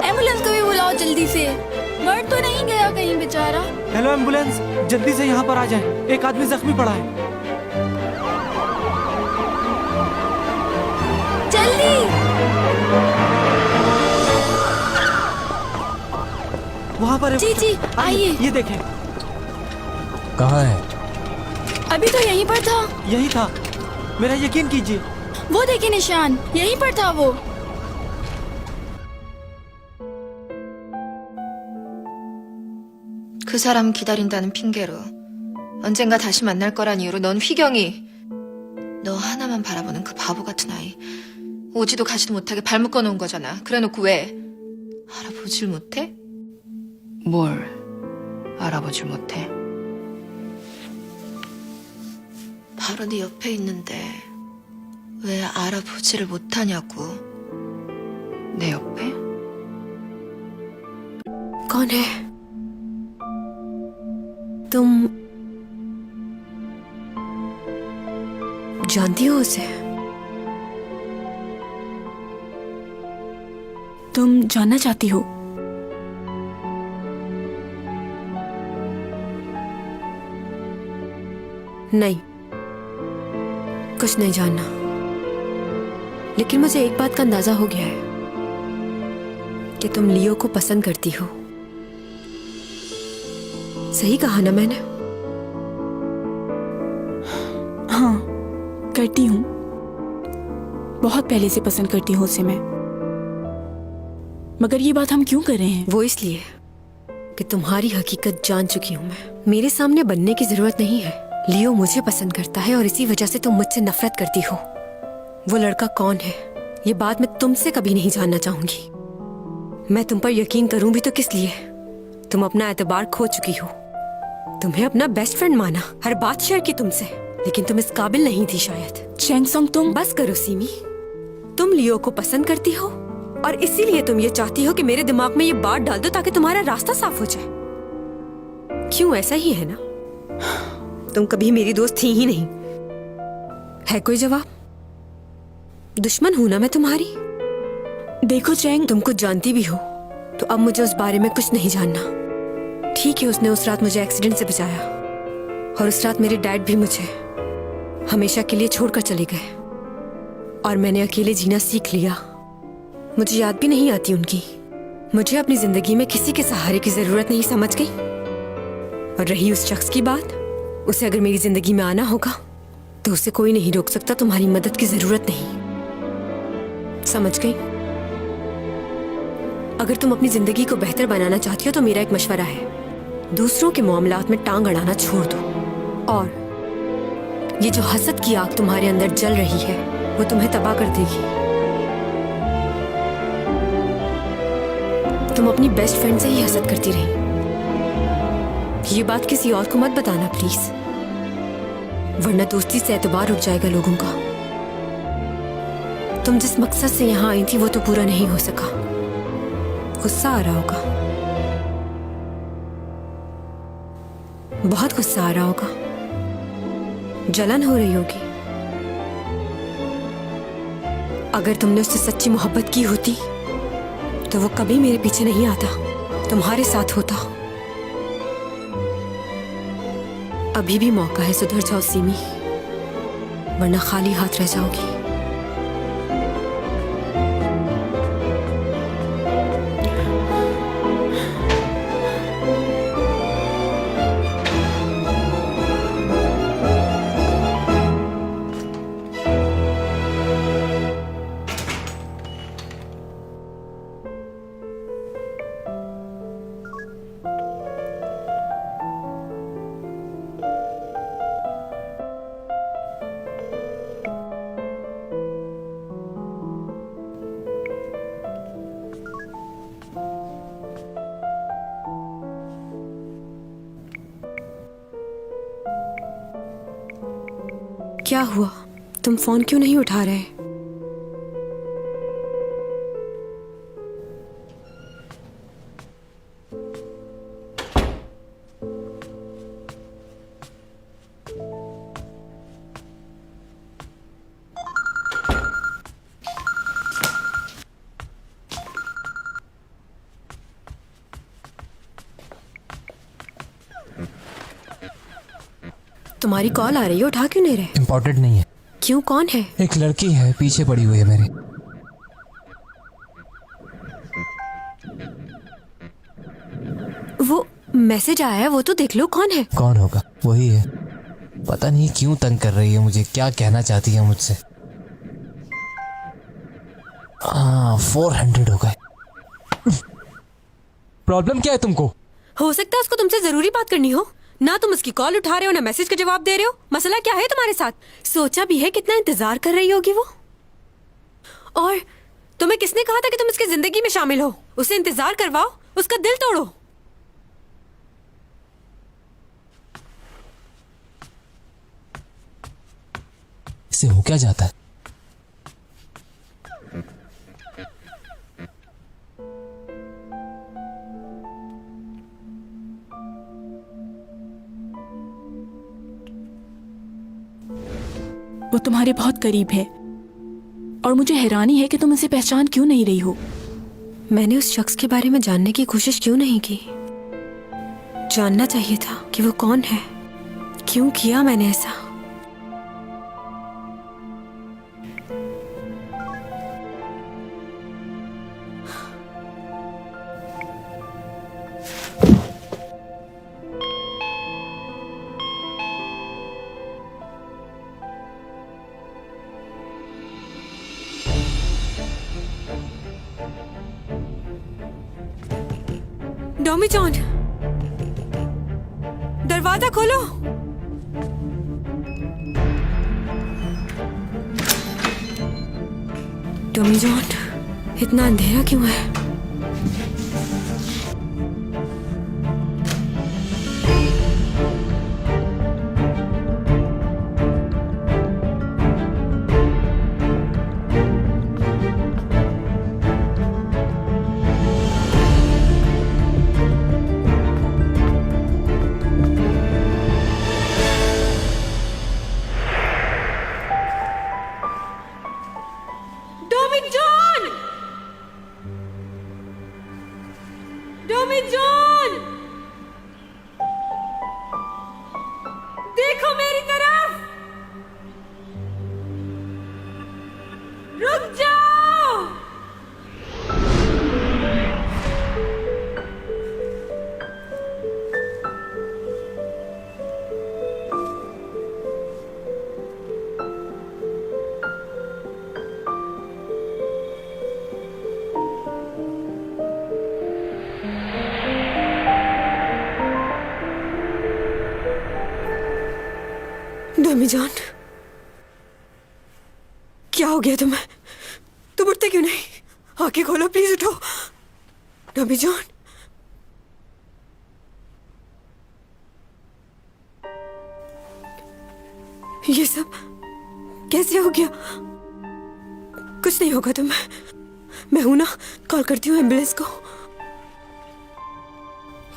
Ambulance को भी बुलाओ जल्दी से। मर तो नहीं गया कहीं बेचारा? हेलो एम्बुलेंस, जल्दी से यहाँ पर आ जाए, एक आदमी जख्मी पड़ा है। जल्दी। वहाँ पर जी जी आइए। ये देखें। कहाँ है? अभी तो यहीं पर था। यही था, मेरा यकीन कीजिए। वो देखिए निशान, यहीं पर था वो। 그 사람 기다린다는 핑계로 언젠가 다시 만날 거란 이유로 넌 휘경이 너 하나만 바라보는 그 바보 같은 아이 오지도 가지도 못하게 발 묶어놓은 거잖아. 그래놓고 왜 알아보질 못해? 뭘 알아보질 못해? 바로 네 옆에 있는데 왜 알아보지를 못하냐고. 내 옆에? कौन है तुम? जानती हो उसे? तुम जानना चाहती हो? नहीं, कुछ नहीं जानना। लेकिन मुझे एक बात का अंदाजा हो गया है कि तुम लियो को पसंद करती हो। सही कहा ना मैंने? हाँ, करती हूँ। बहुत पहले से पसंद करती हूँ उसे मैं। मगर ये बात हम क्यों कर रहे हैं? वो इसलिए कि तुम्हारी हकीकत जान चुकी हूँ मैं। मेरे सामने बनने की जरूरत नहीं है। लियो मुझे पसंद करता है और इसी वजह से तुम मुझसे नफरत करती हो। वो लड़का कौन है ये बात मैं तुमसे कभी नहीं जानना चाहूंगी। मैं तुम पर यकीन करूं भी तो किस लिए? तुम अपना एतबार खो चुकी हो। तुम्हें अपना बेस्ट फ्रेंड माना, हर बात शेयर की तुमसे, लेकिन तुम इस काबिल नहीं थी शायद। चैंगसोंग तुम बस करो सीमी, तुम लियो को पसंद करती हो और इसीलिए तुम ये चाहती हो कि मेरे दिमाग में ये बात डाल दो ताकि तुम्हारा रास्ता साफ हो जाए। क्यों, ऐसा ही है ना? तुम कभी मेरी दोस्त थी ही नहीं। है कोई जवाब? दुश्मन हूं ना मैं तुम्हारी? देखो चैंग, तुम कुछ जानती भी हो तो अब मुझे उस बारे में कुछ नहीं जानना। ठीक है, उसने उस रात मुझे एक्सीडेंट से बचाया और उस रात मेरे डैड भी मुझे हमेशा के लिए छोड़कर चले गए और मैंने अकेले जीना सीख लिया। मुझे याद भी नहीं आती उनकी। मुझे अपनी जिंदगी में किसी के सहारे की जरूरत नहीं, समझ गई? और रही उस शख्स की बात, उसे अगर मेरी जिंदगी में आना होगा तो उसे कोई नहीं रोक सकता। तुम्हारी मदद की जरूरत नहीं, समझ गई? अगर तुम अपनी जिंदगी को बेहतर बनाना चाहती हो तो मेरा एक मशवरा है, दूसरों के मामलात में टांग अड़ाना छोड़ दो। और ये जो हसद की आग तुम्हारे अंदर जल रही है वो तुम्हें तबाह कर देगी। तुम अपनी बेस्ट फ्रेंड से ही हसद करती रही। ये बात किसी और को मत बताना प्लीज, वरना दोस्ती से एतबार उठ जाएगा लोगों का। तुम जिस मकसद से यहाँ आई थी वो तो पूरा नहीं हो सका। गुस्सा आ रहा होगा, बहुत गुस्सा आ रहा होगा, जलन हो रही होगी। अगर तुमने उससे सच्ची मोहब्बत की होती तो वो कभी मेरे पीछे नहीं आता, तुम्हारे साथ होता। अभी भी मौका है, सुधर जाओ सीमी, वरना खाली हाथ रह जाओगी। क्या हुआ, तुम फोन क्यों नहीं उठा रहे? तुम्हारी कॉल आ रही है, उठा क्यों नहीं रहे? इम्पोर्टेंट नहीं है। क्यों, कौन है? एक लड़की है, पीछे पड़ी हुई है मेरे। वो मैसेज आया है, वो तो देख लो। कौन है? कौन होगा? वही है। पता नहीं क्यों तंग कर रही है मुझे, क्या कहना चाहती है मुझसे। 400 हो गए। प्रॉब्लम क्या है तुमको? हो सकता है उसको तुमसे जरूरी बात करनी हो। ना तुम उसकी कॉल उठा रहे हो, ना मैसेज का जवाब दे रहे हो। मसला क्या है तुम्हारे साथ? सोचा भी है कितना इंतजार कर रही होगी वो? और तुम्हें किसने कहा था कि तुम उसकी जिंदगी में शामिल हो? उसे इंतजार करवाओ, उसका दिल तोड़ो। इससे हो क्या जाता है? वो तुम्हारे बहुत करीब है और मुझे हैरानी है कि तुम उसे पहचान क्यों नहीं रही हो। मैंने उस शख्स के बारे में जानने की कोशिश क्यों नहीं की? जानना चाहिए था कि वो कौन है। क्यों किया मैंने ऐसा? डॉमी जॉन, दरवाजा खोलो। डॉमी जॉन, इतना अंधेरा क्यों है? डॉमी जॉन, देखो मेरी तरफ। रुक जाओ। डॉमी जॉन, क्या हो गया तुम्हें? तुम उठते क्यों नहीं? आंखें खोलो प्लीज, उठो। डॉमी जॉन, ये सब कैसे हो गया? कुछ नहीं होगा तुम्हें, मैं हूं ना। कॉल करती हूँ एम्बुलेंस को।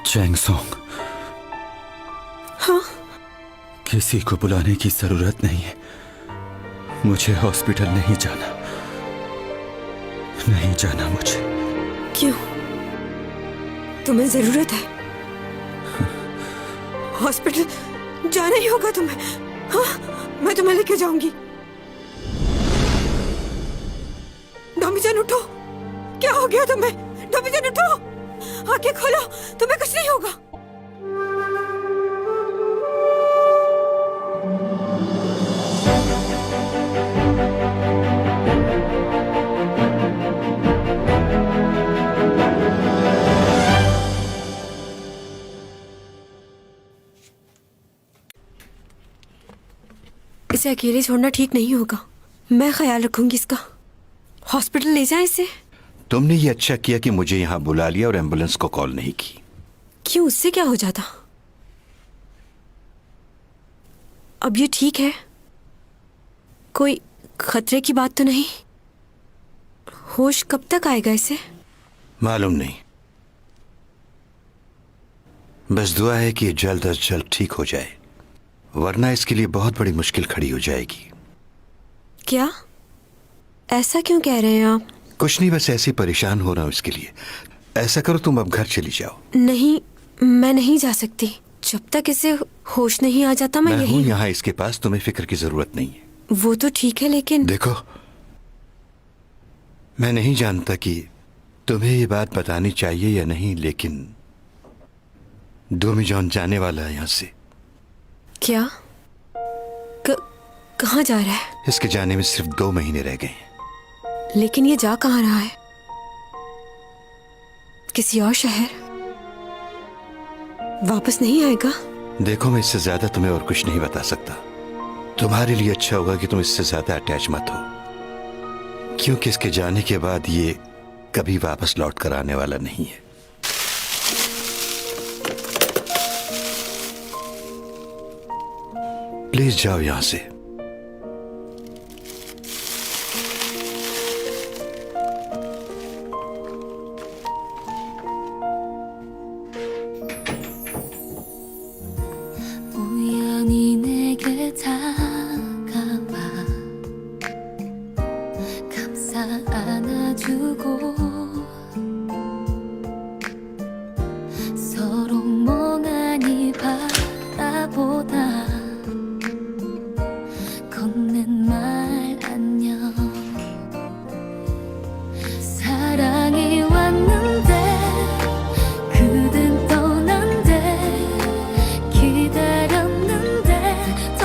चैंग सोंग, हाँ, किसी को बुलाने की जरूरत नहीं है। मुझे हॉस्पिटल नहीं जाना, नहीं जाना मुझे। क्यों? तुम्हें जरूरत है? हॉस्पिटल जाना ही होगा तुम्हें। हाँ, मैं तुम्हें लेके जाऊंगी। डॉमी जान उठो, क्या हो गया तुम्हें? डॉमी जान उठो, आंखें खोलो, तुम्हें कुछ नहीं होगा। इसे अकेले छोड़ना ठीक नहीं होगा। मैं ख्याल रखूंगी इसका। हॉस्पिटल ले जाएं इसे। तुमने ये अच्छा किया कि मुझे यहाँ बुला लिया और एम्बुलेंस को कॉल नहीं की। क्यों, उससे क्या हो जाता? अब ये ठीक है? कोई खतरे की बात तो नहीं? होश कब तक आएगा इसे? मालूम नहीं, बस दुआ है कि जल्द अज जल्द ठीक हो जाए, वरना इसके लिए बहुत बड़ी मुश्किल खड़ी हो जाएगी। क्या? ऐसा क्यों कह रहे हैं आप? कुछ नहीं, बस ऐसे परेशान हो रहा हूं इसके लिए। ऐसा करो, तुम अब घर चली जाओ। नहीं, मैं नहीं जा सकती। जब तक इसे होश नहीं आ जाता मैं मैं हूं यही यहाँ इसके पास, तुम्हें फिक्र की जरूरत नहीं है। वो तो ठीक है लेकिन देखो, मैं नहीं जानता कि तुम्हें ये बात बतानी चाहिए या नहीं, लेकिन डोमी जॉन जाने वाला है यहाँ से। क्या कहाँ जा रहा है? इसके जाने में सिर्फ 2 महीने रह गए हैं। लेकिन ये जा कहाँ रहा है? किसी और शहर? वापस नहीं आएगा? देखो, मैं इससे ज्यादा तुम्हें और कुछ नहीं बता सकता। तुम्हारे लिए अच्छा होगा कि तुम इससे ज्यादा अटैच मत हो, क्योंकि इसके जाने के बाद ये कभी वापस लौट कर आने वाला नहीं है। प्लीज जाओ यहां से। 우연히 내게 다가와 감싸 안아주고 서로 멍하니 바라보다 건넨 말 안녕. 사랑이 왔는데 그댄 떠난대. 기다렸는데 더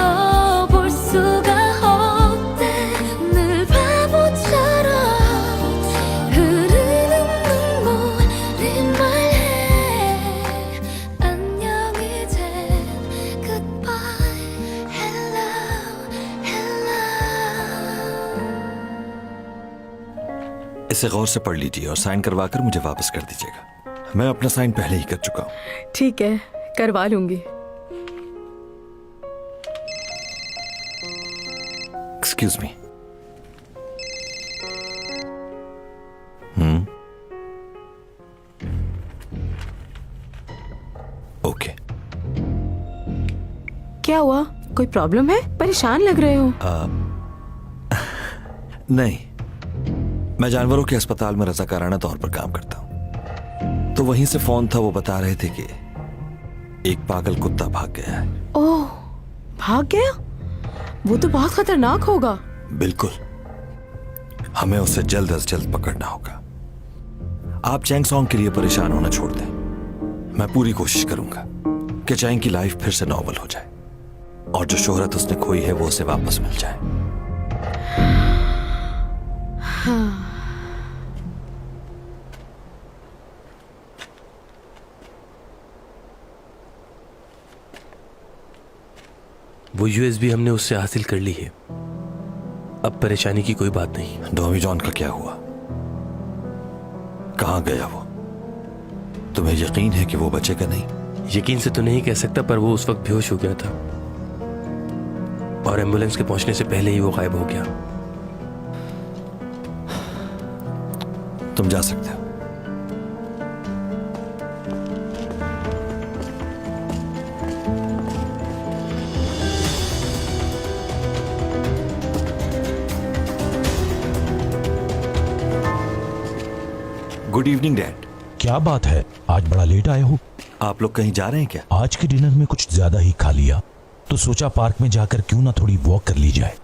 볼 수가 없대. 늘 바보처럼 흐르는 눈물이 말해. 안녕 이제 goodbye hello hello. इसे गौर से पढ़ लीजिए और साइन करवाकर मुझे वापस कर दीजिएगा। मैं अपना साइन पहले ही कर चुका हूँ। ठीक है, करवा लूंगी। Excuse me. ओके। क्या हुआ? कोई प्रॉब्लम है? परेशान लग रहे हो। नहीं, मैं जानवरों के अस्पताल में रजाकाराना तौर पर काम करता हूँ, तो वहीं से फोन था। वो बता रहे थे कि एक पागल कुत्ता भाग गया है। ओह, भाग गया? वो तो बहुत खतरनाक होगा। बिल्कुल, हमें उसे जल्द अज जल्द पकड़ना होगा। आप चैंग सॉन्ग के लिए परेशान होना छोड़ दें। मैं पूरी कोशिश करूंगा कि चैंग की लाइफ फिर से नॉर्मल हो जाए और जो शोहरत उसने खोई है वो उसे वापस मिल जाए। वो यूएसबी हमने उससे हासिल कर ली है। अब परेशानी की कोई बात नहीं। डोमी जॉन का क्या हुआ? कहां गया वो? तुम्हें यकीन है कि वो बचेगा नहीं? यकीन से तो नहीं कह सकता, पर वो उस वक्त बेहोश हो गया था और एम्बुलेंस के पहुंचने से पहले ही वो गायब हो गया। तुम जा सकते हो। Good evening dad. क्या बात है, आज बड़ा लेट आए हो? आप लोग कहीं जा रहे हैं क्या? आज के डिनर में कुछ ज्यादा ही खा लिया, तो सोचा पार्क में जाकर क्यों ना थोड़ी वॉक कर ली जाए।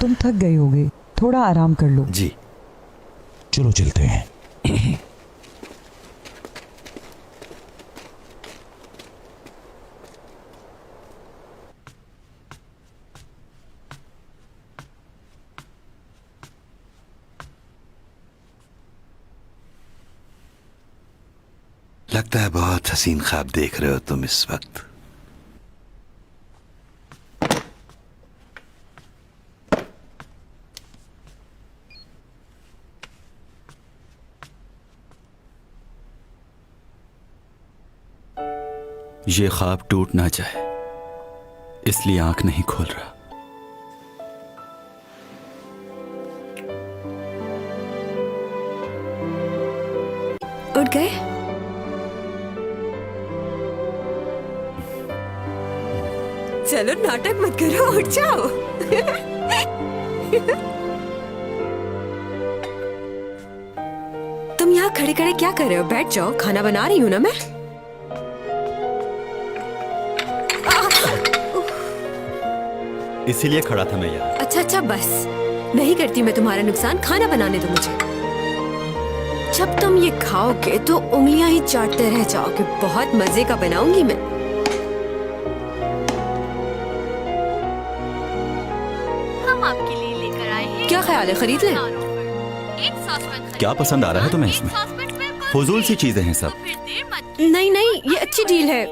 तुम थक गए होगे, थोड़ा आराम कर लो। जी चलो चलते हैं। लगता है बहुत हसीन ख्वाब देख रहे हो तुम इस वक्त। ये ख्वाब टूट ना जाए, इसलिए आंख नहीं खोल रहा। उठ गए? चलो नाटक मत करो, उठ जाओ। तुम यहाँ खड़े खड़े क्या कर रहे हो? बैठ जाओ, खाना बना रही हूं ना मैं। इसीलिए खड़ा था मैं यहाँ। अच्छा अच्छा बस, नहीं करती मैं तुम्हारा नुकसान, खाना बनाने दो मुझे। जब तुम ये खाओगे तो उंगलियां ही चाटते रह जाओगे। बहुत मजे का बनाऊंगी मैं। हम आपके लिए लेकर आए हैं। क्या ख्याल है, खरीद लें? क्या पसंद आ रहा है तुम्हें इसमें? फजूल सी चीजें हैं सब। नहीं नहीं, ये अच्छी डील है।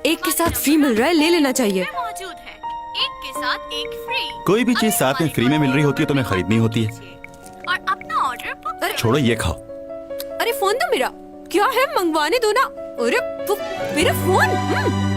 एक के साथ फ्री मिल रहा है, ले लेना चाहिए। मौजूद है, एक के साथ एक फ्री। कोई भी चीज साथ में फ्री में मिल रही होती है तुम्हें खरीदनी होती है। और अपना ऑर्डर बुक। छोड़ो ये खाओ। अरे फोन दो मेरा। क्या है, मंगवाने दो ना। अरे मेरा फोन।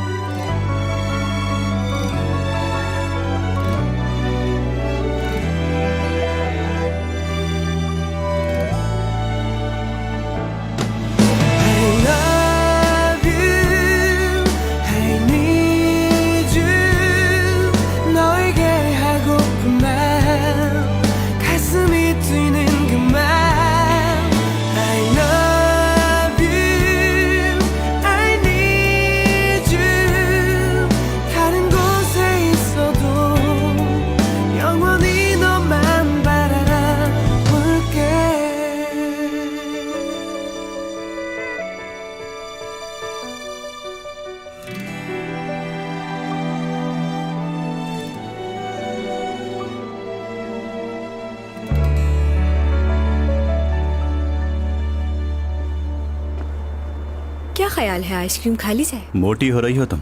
क्या ख्याल है, आइसक्रीम खा ली जाए? मोटी हो रही हो तुम।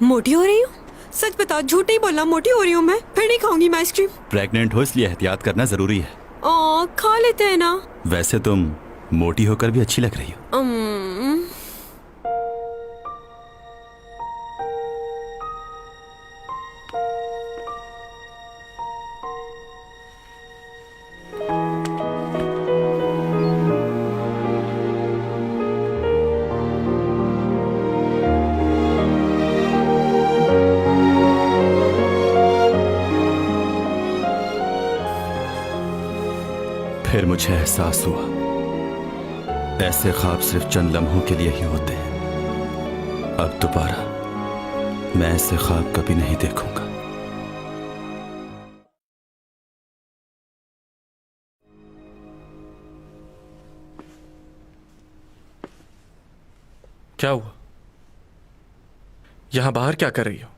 मोटी हो रही हूँ? सच बताओ, झूठ नहीं बोलना। मोटी हो रही हूँ मैं, फिर नहीं खाऊंगी मैं आइसक्रीम। प्रेग्नेंट हो इसलिए एहतियात करना जरूरी है। खा लेते हैं ना। वैसे तुम मोटी होकर भी अच्छी लग रही हो। फिर मुझे एहसास हुआ ऐसे ख्वाब सिर्फ चंद लम्हों के लिए ही होते हैं। अब दोबारा मैं ऐसे ख्वाब कभी नहीं देखूंगा। क्या हुआ? यहां बाहर क्या कर रही हो?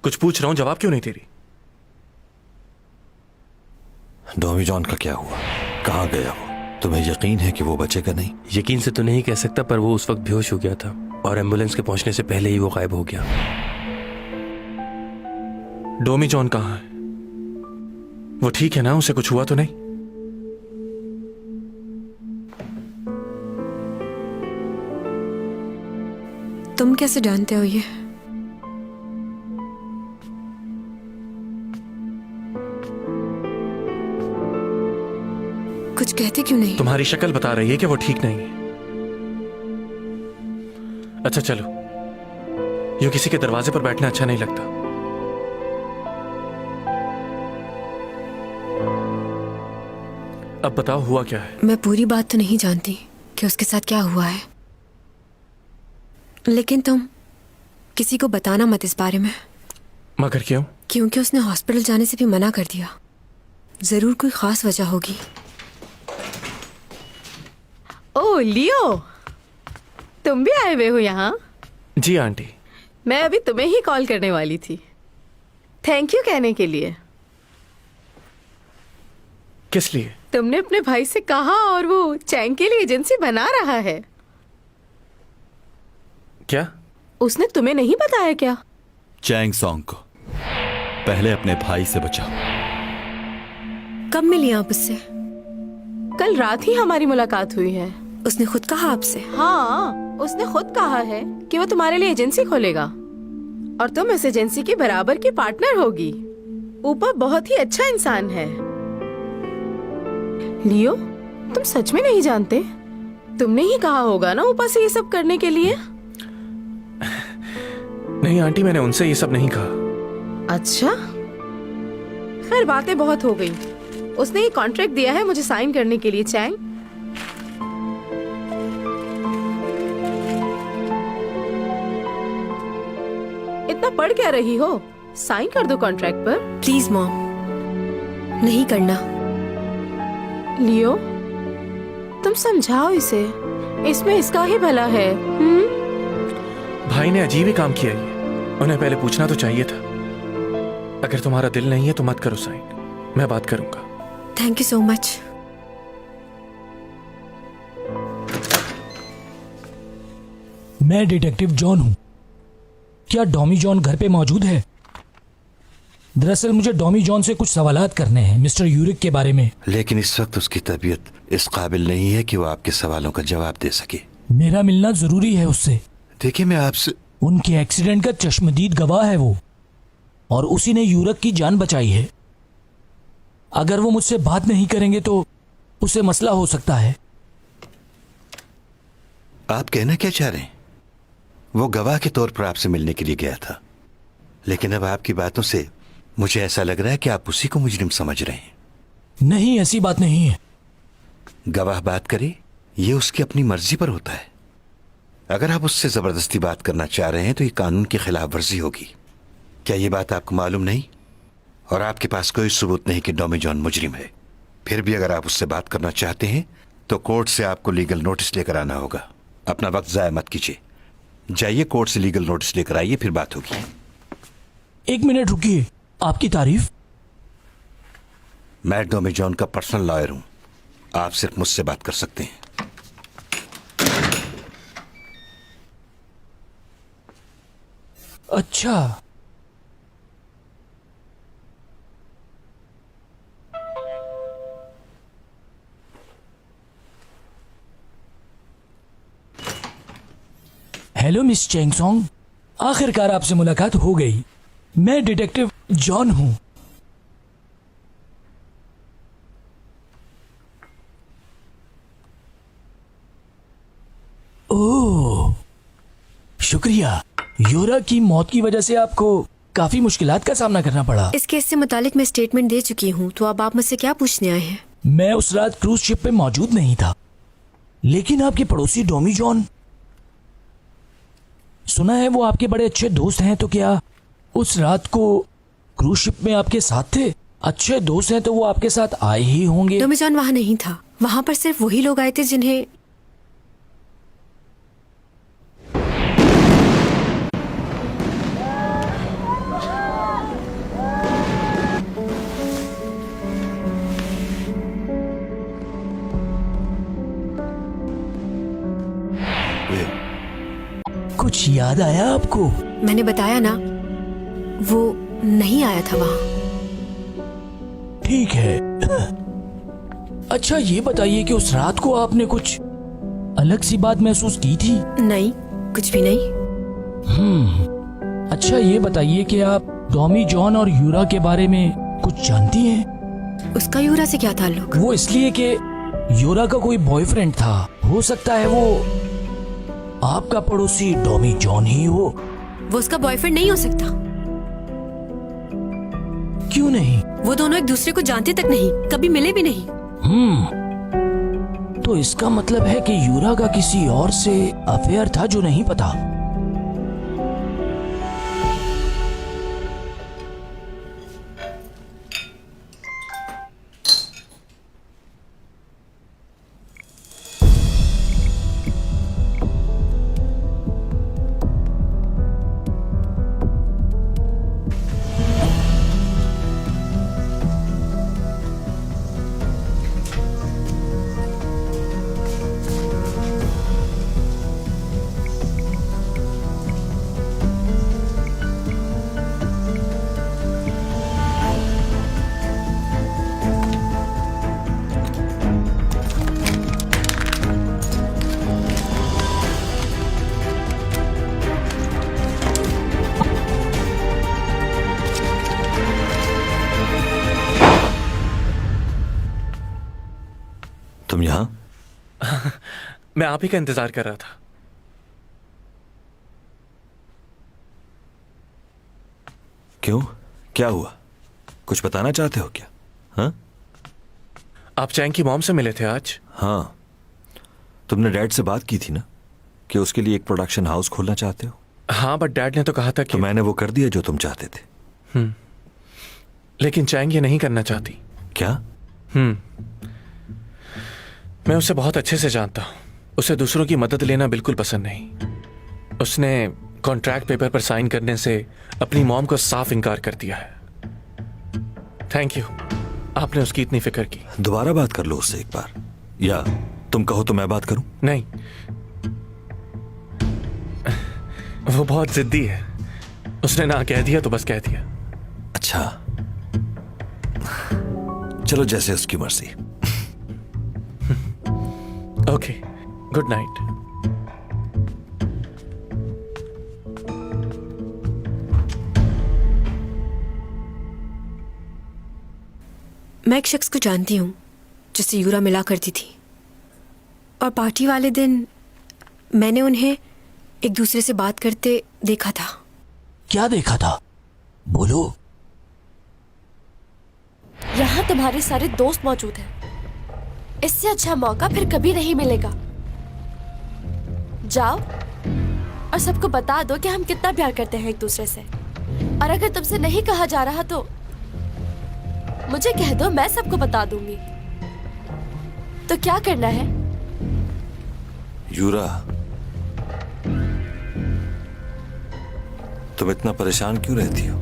कुछ पूछ रहा हूं, जवाब क्यों नहीं दे रही? डॉमी जॉन का क्या हुआ? कहाँ गया वो? तुम्हें यकीन है कि वो बचेगा नहीं? यकीन से तो नहीं कह सकता, पर वो उस वक्त बेहोश हो गया था और एम्बुलेंस के पहुंचने से पहले ही वो गायब हो गया। डोमी जॉन कहाँ है? वो ठीक है ना? उसे कुछ हुआ तो नहीं? तुम कैसे जानते हो ये? कुछ कहते क्यों नहीं? तुम्हारी शक्ल बता रही है कि वो ठीक नहीं है। अच्छा चलो, यूं किसी के दरवाजे पर बैठना अच्छा नहीं लगता। अब बताओ हुआ क्या है? मैं पूरी बात तो नहीं जानती कि उसके साथ क्या हुआ है, लेकिन तुम किसी को बताना मत इस बारे में। मगर क्यों? क्योंकि उसने हॉस्पिटल जाने से भी मना कर दिया। जरूर कोई खास वजह होगी। ओह लियो, तुम भी आए हुए हो यहाँ? जी आंटी। मैं अभी तुम्हें ही कॉल करने वाली थी, थैंक यू कहने के लिए। किस लिए? तुमने अपने भाई से कहा और वो चैंग के लिए एजेंसी बना रहा है। क्या? उसने तुम्हें नहीं बताया क्या? चैंग सॉन्ग को पहले अपने भाई से बचाओ। कब मिली आप उससे? कल रात ही हमारी मुलाकात हुई है। उसने खुद कहा आपसे? हाँ, उसने खुद कहा है कि वो तुम्हारे लिए एजेंसी खोलेगा और तुम इस एजेंसी के बराबर की पार्टनर होगी। ऊपर बहुत ही अच्छा इंसान है। लियो, तुम सच में नहीं जानते? तुमने ही कहा होगा ना ऊपर से ये सब करने के लिए। नहीं आंटी, मैंने उनसे ये सब नहीं कहा। अच्छा, खैर बातें बहुत हो गई। उसने ये कॉन्ट्रैक्ट दिया है मुझे साइन करने के लिए। चैंग, इतना पढ़ क्या रही हो? साइन कर दो कॉन्ट्रैक्ट पर। प्लीज मॉम, नहीं करना। लियो, तुम समझाओ इसे, इसमें इसका ही भला है। भाई ने अजीब ही काम किया ये, उन्हें पहले पूछना तो चाहिए था। अगर तुम्हारा दिल नहीं है तो मत करो साइन, मैं बात करूंगा। Thank you so much. मैं डिटेक्टिव जॉन हूं। क्या डॉमी जॉन घर पे मौजूद है? दरअसल मुझे डॉमी जॉन से कुछ सवालात करने हैं मिस्टर यूरिक के बारे में। लेकिन इस वक्त उसकी तबीयत इस काबिल नहीं है कि वो आपके सवालों का जवाब दे सके। मेरा मिलना जरूरी है उससे। देखिए, मैं आपसे उनके एक्सीडेंट का चश्मदीद गवाह है वो, और उसी ने यूरिक की जान बचाई है। अगर वो मुझसे बात नहीं करेंगे तो उसे मसला हो सकता है। आप कहना क्या चाह रहे हैं? वो गवाह के तौर पर आपसे मिलने के लिए गया था, लेकिन अब आपकी बातों से मुझे ऐसा लग रहा है कि आप उसी को मुजरिम समझ रहे हैं। नहीं, ऐसी बात नहीं है। गवाह बात करे, ये उसकी अपनी मर्जी पर होता है। अगर आप उससे जबरदस्ती बात करना चाह रहे हैं तो ये कानून की खिलाफ वर्जी होगी। क्या ये बात आपको मालूम नहीं? और आपके पास कोई सबूत नहीं कि डॉमी जॉन मुजरिम है। फिर भी अगर आप उससे बात करना चाहते हैं तो कोर्ट से आपको लीगल नोटिस लेकर आना होगा। अपना वक्त जाया मत कीजिए, जाइए कोर्ट से लीगल नोटिस लेकर आइए, फिर बात होगी। एक मिनट रुकिए, आपकी तारीफ। मैं डॉमी जॉन का पर्सनल लॉयर हूं, आप सिर्फ मुझसे बात कर सकते हैं। अच्छा, हेलो मिस चेंगसोंग, आखिरकार आपसे मुलाकात हो गई। मैं डिटेक्टिव जॉन हूं। ओह, शुक्रिया। योरा की मौत की वजह से आपको काफी मुश्किलात का सामना करना पड़ा। इस केस से मुतालिक मैं स्टेटमेंट दे चुकी हूँ, तो अब आप मुझसे क्या पूछने आए हैं? मैं उस रात क्रूज शिप पे मौजूद नहीं था, लेकिन आपके पड़ोसी डॉमी जॉन, सुना है वो आपके बड़े अच्छे दोस्त हैं। तो क्या उस रात को क्रूज शिप में आपके साथ थे? अच्छे दोस्त हैं तो वो आपके साथ आए ही होंगे। डॉमी जॉन वहां नहीं था, वहां पर सिर्फ वही लोग आए थे जिन्हें कुछ याद आया आपको? मैंने बताया ना, वो नहीं आया था वहां। ठीक है। अच्छा ये बताइए कि उस रात को आपने कुछ अलग सी बात महसूस की थी? नहीं, कुछ भी नहीं। अच्छा ये बताइए कि आप डॉमी जॉन और यूरा के बारे में कुछ जानती हैं? उसका यूरा से क्या ताल्लुक? वो इसलिए कि यूरा का कोई बॉयफ्रेंड था। हो सकता है वो आपका पड़ोसी डॉमी जॉन ही हो। वो उसका बॉयफ्रेंड नहीं हो सकता। क्यों नहीं? वो दोनों एक दूसरे को जानते तक नहीं, कभी मिले भी नहीं। तो इसका मतलब है कि यूरा का किसी और से अफेयर था जो नहीं पता। तुम यहां? मैं आप ही का इंतजार कर रहा था। क्यों, क्या हुआ? कुछ बताना चाहते हो क्या? हाँ? आप चैंग की मॉम से मिले थे आज? हाँ, तुमने डैड से बात की थी ना कि उसके लिए एक प्रोडक्शन हाउस खोलना चाहते हो। हाँ, बट डैड ने तो कहा था कि तो मैंने वो कर दिया जो तुम चाहते थे। लेकिन चैंग ये नहीं करना चाहती। क्या? मैं उसे बहुत अच्छे से जानता हूँ। उसे दूसरों की मदद लेना बिल्कुल पसंद नहीं। उसने कॉन्ट्रैक्ट पेपर पर साइन करने से अपनी मॉम को साफ इनकार कर दिया है। थैंक यू, आपने उसकी इतनी फिक्र की। दोबारा बात कर लो उससे एक बार, या तुम कहो तो मैं बात करूं? नहीं, वो बहुत जिद्दी है। उसने ना कह दिया तो बस कह दिया। अच्छा, चलो जैसे उसकी मर्जी। Okay, good night. मैं एक शख्स को जानती हूँ जिससे यूरा मिला करती थी, और पार्टी वाले दिन मैंने उन्हें एक दूसरे से बात करते देखा था। क्या देखा था? बोलो। यहाँ तुम्हारे सारे दोस्त मौजूद हैं। इससे अच्छा मौका फिर कभी नहीं मिलेगा। जाओ और सबको बता दो कि हम कितना प्यार करते हैं एक दूसरे से। और अगर तुमसे नहीं कहा जा रहा तो मुझे कह दो, मैं सबको बता दूंगी। तो क्या करना है? यूरा, तुम इतना परेशान क्यों रहती हो?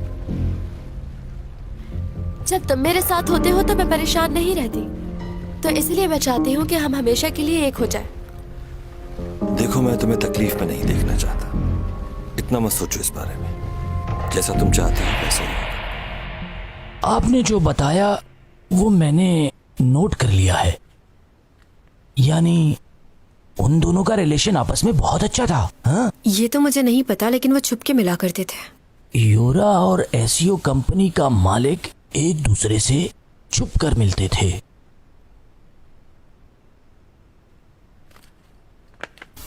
जब तुम मेरे साथ होते हो तो मैं परेशान नहीं रहती। तो इसलिए मैं चाहती हूँ कि हम हमेशा के लिए एक हो जाएं। देखो, मैं तुम्हें तकलीफ में नहीं देखना चाहता। इतना मत सोचो इस बारे में। जैसा तुम चाहते हो वैसा ही होगा। आपने जो बताया वो मैंने नोट कर लिया है। यानी उन दोनों का रिलेशन आपस में बहुत अच्छा था। हाँ? ये तो मुझे नहीं पता, लेकिन वो छुप के मिला करते थे। यूरा और एसईओ कंपनी का मालिक एक दूसरे से छुप कर मिलते थे।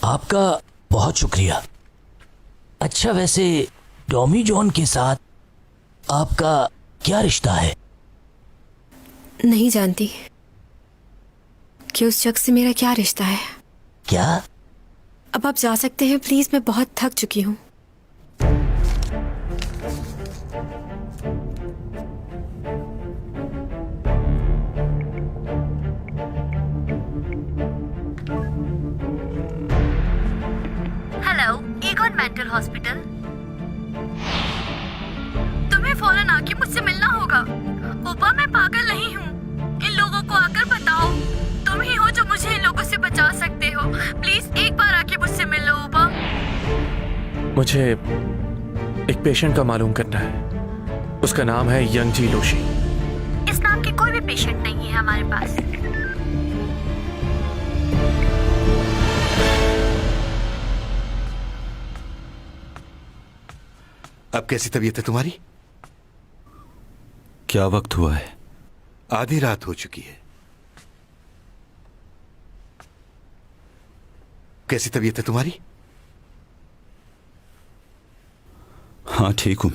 आपका बहुत शुक्रिया। अच्छा, वैसे टॉमी जॉन के साथ आपका क्या रिश्ता है? नहीं जानती कि उस शख्स से मेरा क्या रिश्ता है। क्या? अब आप जा सकते हैं प्लीज, मैं बहुत थक चुकी हूँ। Hello, Egon mental hospital. तुम्हें फौरन आके मुझसे मिलना होगा। ओपा, मैं पागल नहीं हूँ। इन लोगों को आकर बताओ तुम ही हो जो मुझे इन लोगों से बचा सकते हो। प्लीज एक बार आके मुझसे मिल लो ओपा। मुझे एक पेशेंट का मालूम करना है। उसका नाम है यंग जी लोशी। इस नाम के कोई भी पेशेंट नहीं है हमारे पास। अब कैसी तबीयत है तुम्हारी? क्या वक्त हुआ है? आधी रात हो चुकी है। कैसी तबीयत है तुम्हारी? हाँ, ठीक हूं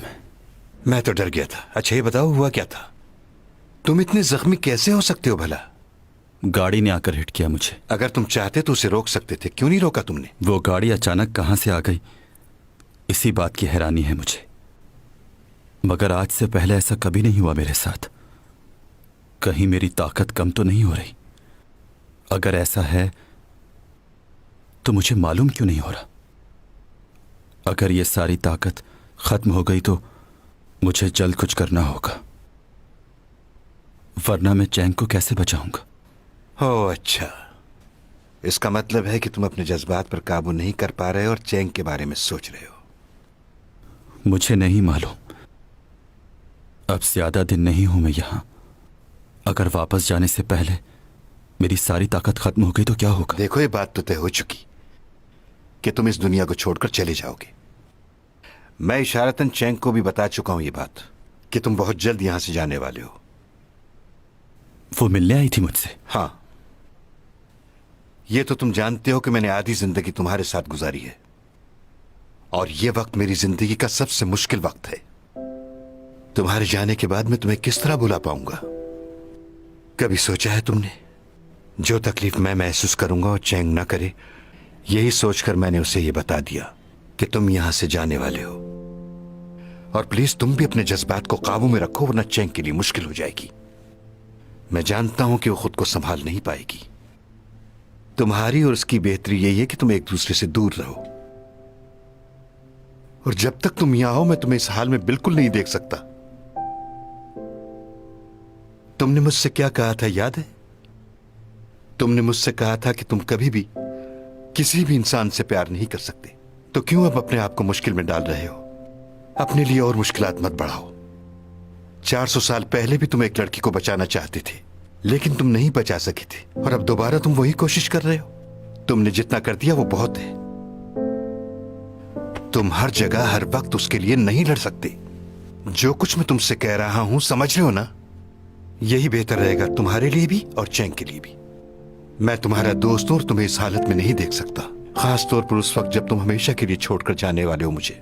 मैं तो डर गया था। अच्छा ये बताओ, हुआ क्या था? तुम इतने जख्मी कैसे हो सकते हो भला? गाड़ी ने आकर हिट किया मुझे। अगर तुम चाहते तो उसे रोक सकते थे, क्यों नहीं रोका तुमने? वो गाड़ी अचानक कहां से आ गई, इसी बात की हैरानी है मुझे। मगर आज से पहले ऐसा कभी नहीं हुआ मेरे साथ। कहीं मेरी ताकत कम तो नहीं हो रही? अगर ऐसा है तो मुझे मालूम क्यों नहीं हो रहा? अगर ये सारी ताकत खत्म हो गई तो मुझे जल्द कुछ करना होगा, वरना मैं चैंग को कैसे बचाऊंगा? ओह अच्छा, इसका मतलब है कि तुम अपने जज्बात पर काबू नहीं कर पा रहे और चैंग के बारे में सोच रहे हो। मुझे नहीं मालूम। अब ज्यादा दिन नहीं हूं मैं यहां। अगर वापस जाने से पहले मेरी सारी ताकत खत्म हो गई तो क्या होगा? देखो, ये बात तो तय हो चुकी कि तुम इस दुनिया को छोड़कर चले जाओगे। मैं इशारतन चैंग को भी बता चुका हूं ये बात कि तुम बहुत जल्द यहां से जाने वाले हो। वो मिलने आई थी मुझसे? हाँ, ये तो तुम जानते हो कि मैंने आधी जिंदगी तुम्हारे साथ गुजारी है और ये वक्त मेरी जिंदगी का सबसे मुश्किल वक्त है। तुम्हारे जाने के बाद मैं तुम्हें किस तरह भुला पाऊंगा? कभी सोचा है तुमने जो तकलीफ मैं महसूस करूंगा और चैंग ना करे? यही सोचकर मैंने उसे ये बता दिया कि तुम यहां से जाने वाले हो। और प्लीज तुम भी अपने जज्बात को काबू में रखो, वरना चैंग के लिए मुश्किल हो जाएगी। मैं जानता हूं कि वो खुद को संभाल नहीं पाएगी। तुम्हारी और उसकी बेहतरी यही है कि तुम एक दूसरे से दूर रहो। और जब तक तुम यहां हो मैं तुम्हें इस हाल में बिल्कुल नहीं देख सकता। तुमने मुझसे क्या कहा था याद है? तुमने मुझसे कहा था कि तुम कभी भी किसी भी इंसान से प्यार नहीं कर सकते। तो क्यों अब अपने आप को मुश्किल में डाल रहे हो? अपने लिए और मुश्किलात मत बढ़ाओ। 400 साल पहले भी तुम एक लड़की को बचाना चाहते थे, लेकिन तुम नहीं बचा सके थे। और अब दोबारा तुम वही कोशिश कर रहे हो। तुमने जितना कर दिया वो बहुत है। तुम हर जगह हर वक्त उसके लिए नहीं लड़ सकते। जो कुछ मैं तुमसे कह रहा हूं समझ रहे हो ना? यही बेहतर रहेगा तुम्हारे लिए भी और चैंग के लिए भी। मैं तुम्हारा दोस्त हूं और तुम्हें इस हालत में नहीं देख सकता, खास तौर पर उस वक्त जब तुम हमेशा के लिए छोड़कर जाने वाले हो मुझे।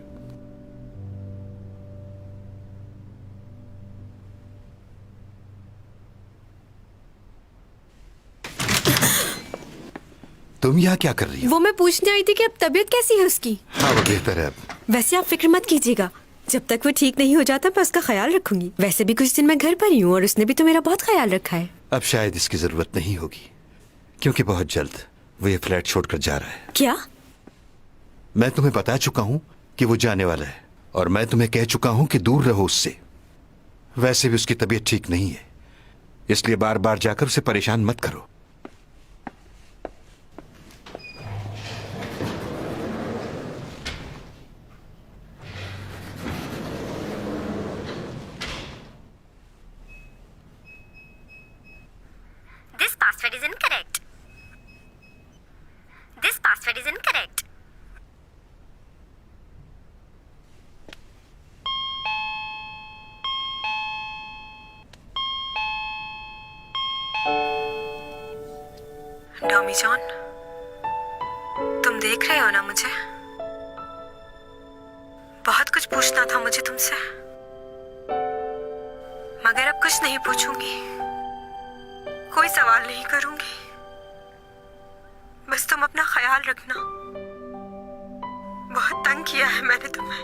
तुम यहाँ क्या कर रही हो? वो मैं पूछने आई थी कि अब तबीयत कैसी है उसकी। हाँ वो बेहतर है अब। वैसे आप फिक्र मत कीजिएगा, जब तक वो ठीक नहीं हो जाता मैं उसका ख्याल रखूंगी। वैसे भी कुछ दिन मैं घर पर ही हूँ और उसने भी तो मेरा बहुत ख्याल रखा है। अब शायद इसकी जरूरत नहीं होगी, क्योंकि बहुत जल्द वो ये फ्लैट छोड़कर जा रहा है। क्या? मैं तुम्हें बता चुका हूँ कि वो जाने वाला है, और मैं तुम्हें कह चुका हूँ कि दूर रहो उससे। वैसे भी उसकी तबीयत ठीक नहीं है, इसलिए बार बार जाकर उसे परेशान मत करो। This password is incorrect. This password is incorrect. डॉमी जॉन, तुम देख रहे हो ना मुझे? बहुत कुछ पूछना था मुझे तुमसे, मगर अब कुछ नहीं पूछूंगी, कोई सवाल नहीं करूंगी। बस तुम अपना ख्याल रखना। बहुत तंग किया है मैंने तुम्हें।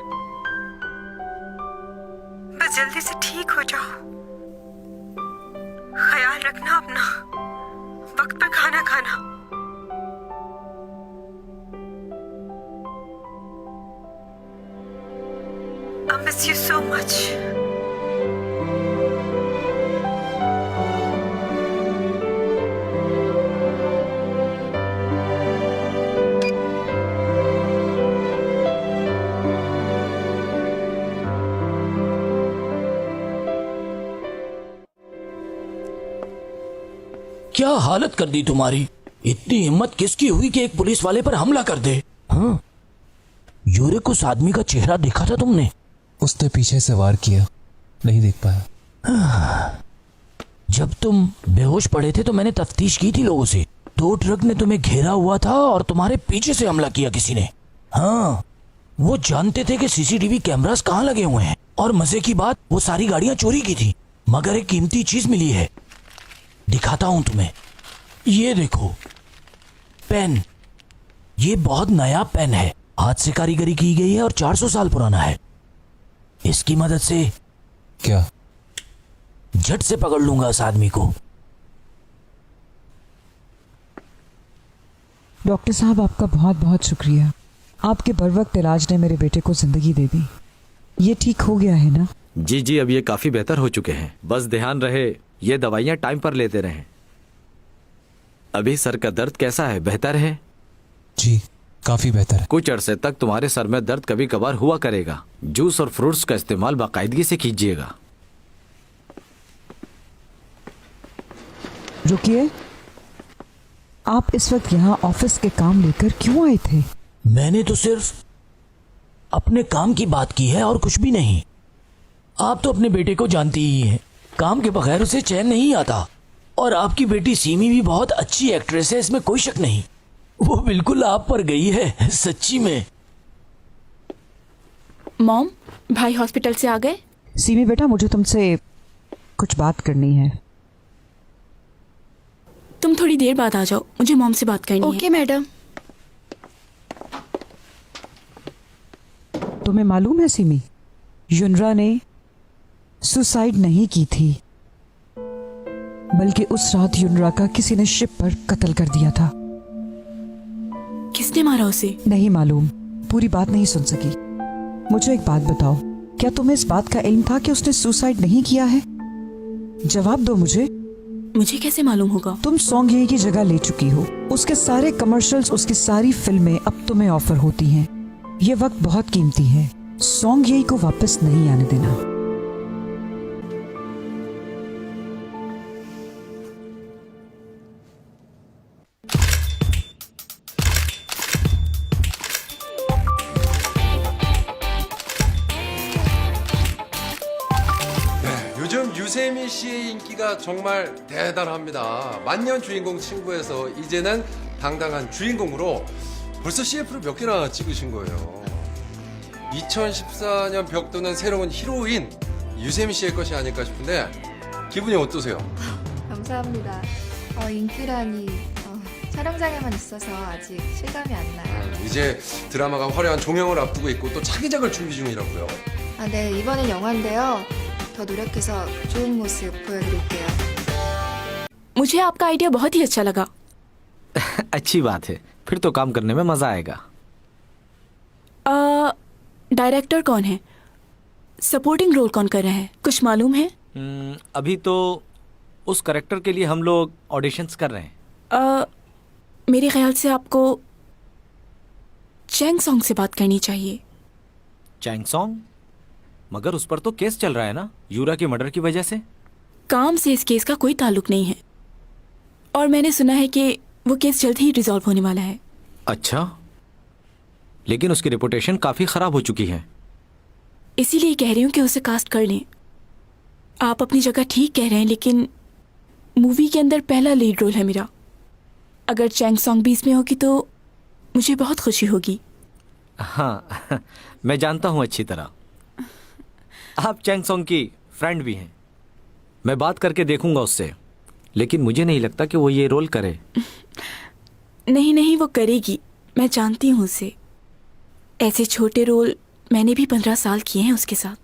बस जल्दी से ठीक हो जाओ। ख्याल रखना अपना, वक्त पे खाना खाना। I miss you so much. क्या हालत कर दी तुम्हारी? इतनी हिम्मत किसकी हुई कि एक पुलिस वाले पर हमला कर दे? हाँ, यूरिक उस आदमी का चेहरा देखा था तुमने? उसने पीछे से वार किया, नहीं देख पाया। जब तुम बेहोश पड़े थे तो मैंने तफ्तीश की थी लोगों से। 2 ट्रक ने तुम्हें घेरा हुआ था और तुम्हारे पीछे से हमला किया किसी ने। हाँ, वो जानते थे कि सीसीटीवी कैमरास कहाँ लगे हुए हैं, और मजे की बात वो सारी गाड़ियां चोरी की थी। मगर एक कीमती चीज मिली है, दिखाता हूं तुम्हें। ये देखो पेन, ये बहुत नया पेन है, हाथ से कारीगरी की गई है और 400 साल पुराना है। इसकी मदद से क्या झट से पकड़ लूंगा उस आदमी को। डॉक्टर साहब, आपका बहुत बहुत शुक्रिया। आपके बर वक्त इलाज ने मेरे बेटे को जिंदगी दे दी। ये ठीक हो गया है ना? जी जी, अब ये काफी बेहतर हो चुके हैं। बस ध्यान रहे ये दवाइयाँ टाइम पर लेते रहें। अभी सर का दर्द कैसा है? बेहतर है? जी, काफी बेहतर है। कुछ अरसे तक तुम्हारे सर में दर्द कभी कभार हुआ करेगा। जूस और फ्रूट्स का इस्तेमाल बाकायदगी से कीजिएगा। रुकिए, आप इस वक्त यहाँ ऑफिस के काम लेकर क्यों आए थे? मैंने तो सिर्फ अपने काम की बात की है और कुछ भी नहीं। आप तो अपने बेटे को जानती ही हैं, काम के बगैर उसे चैन नहीं आता। और आपकी बेटी सीमी भी बहुत अच्छी एक्ट्रेस है, इसमें कोई शक नहीं। वो बिल्कुल आप पर गई है, सच्ची में। मॉम, भाई हॉस्पिटल से आ गए? सीमी बेटा, मुझे तुमसे कुछ बात करनी है। तुम थोड़ी देर बाद आ जाओ, मुझे मॉम से बात करनी है। Okay madam. तुम्हें मालूम है सिमी, युनरा ने सुसाइड नहीं की थी, बल्कि उस रात युनरा का किसी ने शिप पर कत्ल कर दिया था। किसने मारा उसे? नहीं मालूम, पूरी बात नहीं सुन सकी। मुझे एक बात बताओ, क्या तुम्हें इस बात का इल्म था कि उसने सुसाइड नहीं किया है? जवाब दो मुझे। मुझे कैसे मालूम होगा? तुम सॉन्ग ये की जगह ले चुकी हो, उसके सारे कमर्शियल्स, उसकी सारी फिल्में अब तुम्हें ऑफर होती हैं। ये वक्त बहुत कीमती है, सॉन्ग यही को वापस नहीं आने देना। 요즘 유세미 씨의 인기가 정말 대단합니다. 만년 주인공 친구에서 이제는 당당한 주인공으로 벌써 CF를 몇 개나 찍으신 거예요. 2014년 벽도는 새로운 히로인 유세미 씨의 것이 아닐까 싶은데 기분이 어떠세요? 감사합니다. 인기라니 촬영장에만 있어서 아직 실감이 안 나요. 이제 드라마가 화려한 종영을 앞두고 있고 또 차기작을 준비 중이라고요. 네, 이번엔 영화인데요. 더 노력해서 좋은 모습 보여드릴게요. मुझे आपका आइडिया बहुत ही अच्छा लगा। अच्छी बात है, फिर तो काम करने में मजा आएगा। डायरेक्टर कौन है? सपोर्टिंग रोल कौन कर रहे हैं? कुछ मालूम है? अभी तो उस कैरेक्टर के लिए हम लोग ऑडिशंस कर रहे हैं। मेरे ख्याल से आपको चैंग सॉन्ग से बात करनी चाहिए। Chang Song? मगर उस पर तो केस चल रहा है ना, यूरा के मर्डर की वजह से। काम से इस केस का कोई ताल्लुक नहीं है, और मैंने सुना है कि वो केस जल्द ही रिजॉल्व होने वाला है। अच्छा, लेकिन उसकी रेपुटेशन काफी खराब हो चुकी है। इसीलिए कह रही हूँ कि उसे कास्ट कर लें। आप अपनी जगह ठीक कह रहे हैं, लेकिन मूवी के अंदर पहला लीड रोल है मेरा। अगर चैंग सॉन्ग भी इसमें होगी तो मुझे बहुत खुशी होगी। हाँ, मैं जानता हूँ अच्छी तरह। आप चैंग सॉन्ग की फ्रेंड भी हैं। मैं बात करके देखूंगा उससे, लेकिन मुझे नहीं लगता कि वो ये रोल करे। नहीं नहीं, वो करेगी, मैं जानती हूँ उसे। ऐसे छोटे रोल मैंने भी 15 साल किए हैं उसके साथ।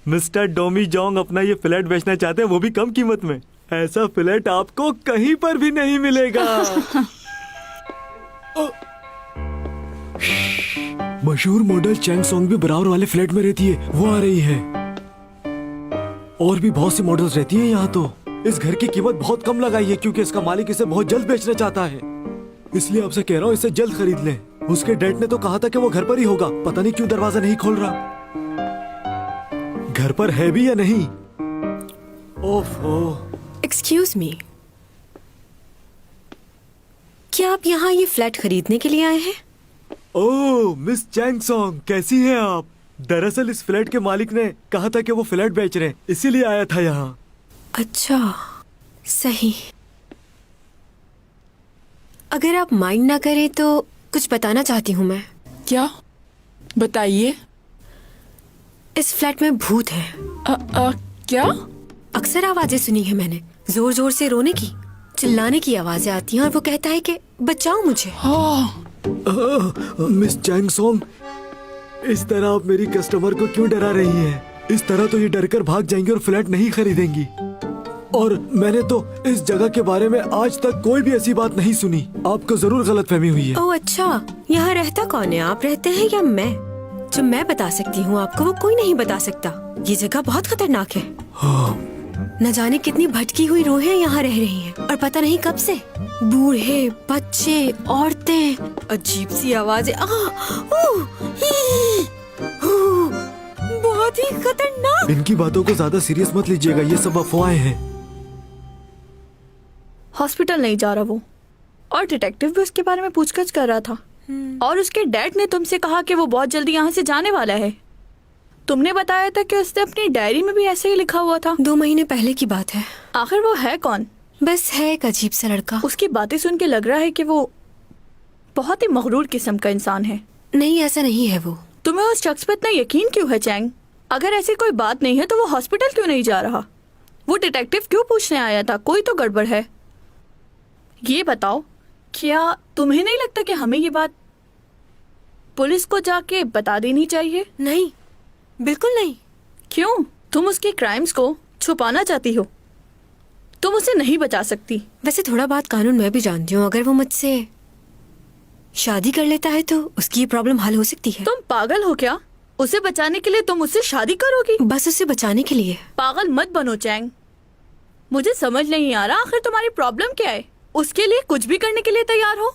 मिस्टर डोमी जोंग अपना ये फ्लैट बेचना चाहते हैं, वो भी कम कीमत में। ऐसा फ्लैट आपको कहीं पर भी नहीं मिलेगा। मशहूर मॉडल चैंग सॉन्ग भी बराबर वाले फ्लैट में रहती है, वो आ रही है। और भी बहुत सी मॉडल्स रहती हैं यहाँ तो। इस घर की कीमत बहुत कम लगाई है क्योंकि इसका मालिक इसे बहुत जल्द बेचना चाहता है। इसलिए आपसे कह रहा हूँ इसे जल्द खरीद लें। उसके डैड ने तो कहा था कि वो घर पर ही होगा, पता नहीं क्यों दरवाजा नहीं खोल रहा। घर पर है भी या नहीं? ओफो। एक्सक्यूज मी, क्या आप यहाँ ये फ्लैट खरीदने के लिए आए हैं? ओह मिस चैंग सॉन्ग, कैसी हैं आप? दरअसल इस फ्लैट के मालिक ने कहा था कि वो फ्लैट बेच रहे हैं, इसीलिए आया था यहाँ। अच्छा, सही। अगर आप माइंड ना करें तो कुछ बताना चाहती हूँ मैं। क्या? बताइए। इस फ्लैट में भूत है। क्या? अक्सर आवाजें सुनी है मैंने, जोर जोर से रोने की, चिल्लाने की आवाजें आती हैं और वो कहता है कि बचाओ मुझे। मिस चैंग सॉन्ग, इस तरह आप मेरी कस्टमर को क्यों डरा रही हैं? इस तरह तो ये डरकर भाग जाएंगी और फ्लैट नहीं खरीदेंगी। और मैंने तो इस जगह के बारे में आज तक कोई भी ऐसी बात नहीं सुनी। आपको जरूर गलतफहमी हुई है। ओह अच्छा, यहाँ रहता कौन है? आप रहते हैं या मैं? जो मैं बता सकती हूँ आपको वो कोई नहीं बता सकता। ये जगह बहुत खतरनाक है। न जाने कितनी भटकी हुई रूहें यहाँ रह रही हैं और पता नहीं कब से। बूढ़े, बच्चे, औरतें, अजीब सी आवाजें। बहुत ही खतरनाक। इनकी बातों को ज्यादा सीरियस मत लीजिएगा, ये सब अफवाहें हैं। हॉस्पिटल नहीं जा रहा वो, और डिटेक्टिव भी उसके बारे में पूछताछ कर रहा था। और उसके डैड ने तुमसे कहा कि वो बहुत जल्दी यहाँ से जाने वाला है। तुमने बताया था कि उसने अपनी डायरी में भी ऐसे ही लिखा हुआ था। 2 महीने पहले की बात है। आखिर वो है कौन? बस है एक अजीब सा लड़का। उसकी बातें सुन के लग रहा है कि वो बहुत ही मगरूर किस्म का इंसान है। नहीं, ऐसा नहीं है वो। तुम्हें उस शख्स पर इतना यकीन क्यों है चैंग? अगर ऐसी कोई बात नहीं है तो वो हॉस्पिटल क्यों नहीं जा रहा? वो डिटेक्टिव क्यों पूछने आया था? कोई तो गड़बड़ है। ये बताओ, क्या तुम्हें नहीं लगता कि हमें ये बात पुलिस को जाके बता देनी चाहिए? नहीं, बिल्कुल नहीं। क्यों? तुम उसके क्राइम्स को छुपाना चाहती हो, तुम उसे नहीं बचा सकती। वैसे थोड़ा बात कानून मैं भी जानती हूँ, अगर वो मुझसे शादी कर लेता है तो उसकी ये प्रॉब्लम हल हो सकती है। तुम पागल हो क्या? उसे बचाने के लिए तुम उससे शादी करोगी? बस उसे बचाने के लिए। पागल मत बनो चैंग, मुझे समझ नहीं आ रहा आखिर तुम्हारी प्रॉब्लम क्या है। उसके लिए कुछ भी करने के लिए तैयार हो?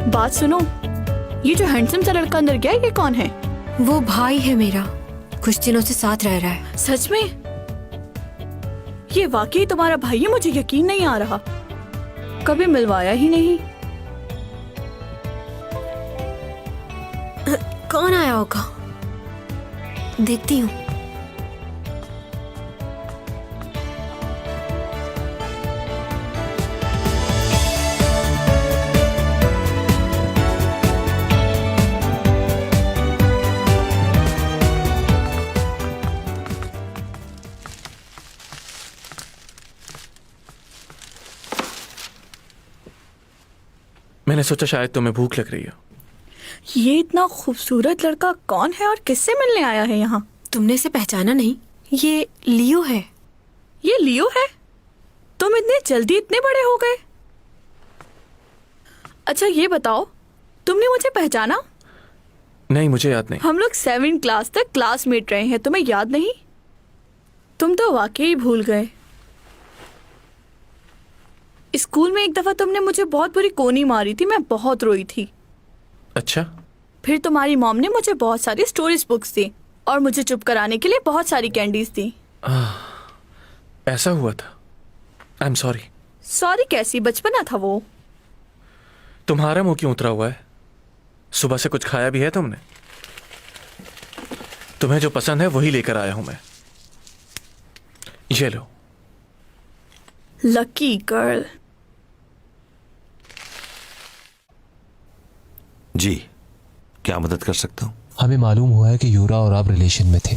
बात सुनो, ये जो हैंडसम सा लड़का अंदर गया, ये कौन है? वो भाई है मेरा, कुछ दिनों से साथ रह रहा है। सच में? ये वाकई तुम्हारा भाई है? मुझे यकीन नहीं आ रहा, कभी मिलवाया ही नहीं। कौन आया होगा, देखती हूँ। मैंने सोचा शायद तुम्हें भूख लग रही हो। ये इतना खूबसूरत लड़का कौन है और किससे मिलने आया है यहाँ? तुमने इसे पहचाना नहीं? ये लियो है। ये लियो है? तुम इतने जल्दी इतने बड़े हो गए? अच्छा ये बताओ, तुमने मुझे पहचाना? नहीं, मुझे याद नहीं। हम लोग 7th क्लास तक क्लासमेट रहे हैं, तुम्हें याद नहीं? तुम तो वाकई भूल गए। स्कूल में एक दफा तुमने मुझे बहुत बुरी कोनी मारी थी, मैं बहुत रोई थी। अच्छा? फिर तुम्हारी मॉम ने मुझे बहुत सारी स्टोरीज बुक्स दी और मुझे चुप कराने के लिए बहुत सारी कैंडीज दी। ऐसा हुआ था? I am sorry. सॉरी कैसी, बचपना था वो। तुम्हारा मुंह क्यों उतरा हुआ है? सुबह से कुछ खाया भी है तुमने? तुम्हें जो पसंद है वही लेकर आया हूं मैं। ये लो। Lucky girl. जी, क्या मदद कर सकता हूँ? हमें मालूम हुआ है कि यूरा और आप रिलेशन में थे,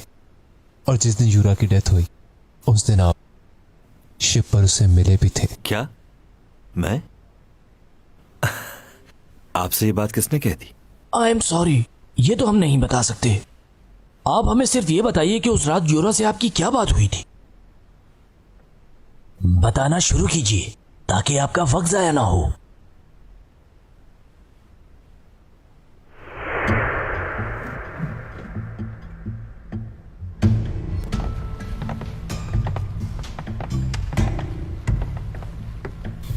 और जिस दिन यूरा की डेथ हुई उस दिन आप शिप पर उससे मिले भी थे। क्या? मैं? आपसे ये बात किसने कह दी? आई एम सॉरी, ये तो हम नहीं बता सकते। आप हमें सिर्फ ये बताइए कि उस रात यूरा से आपकी क्या बात हुई थी। बताना शुरू कीजिए ताकि आपका वक्त जाया ना हो।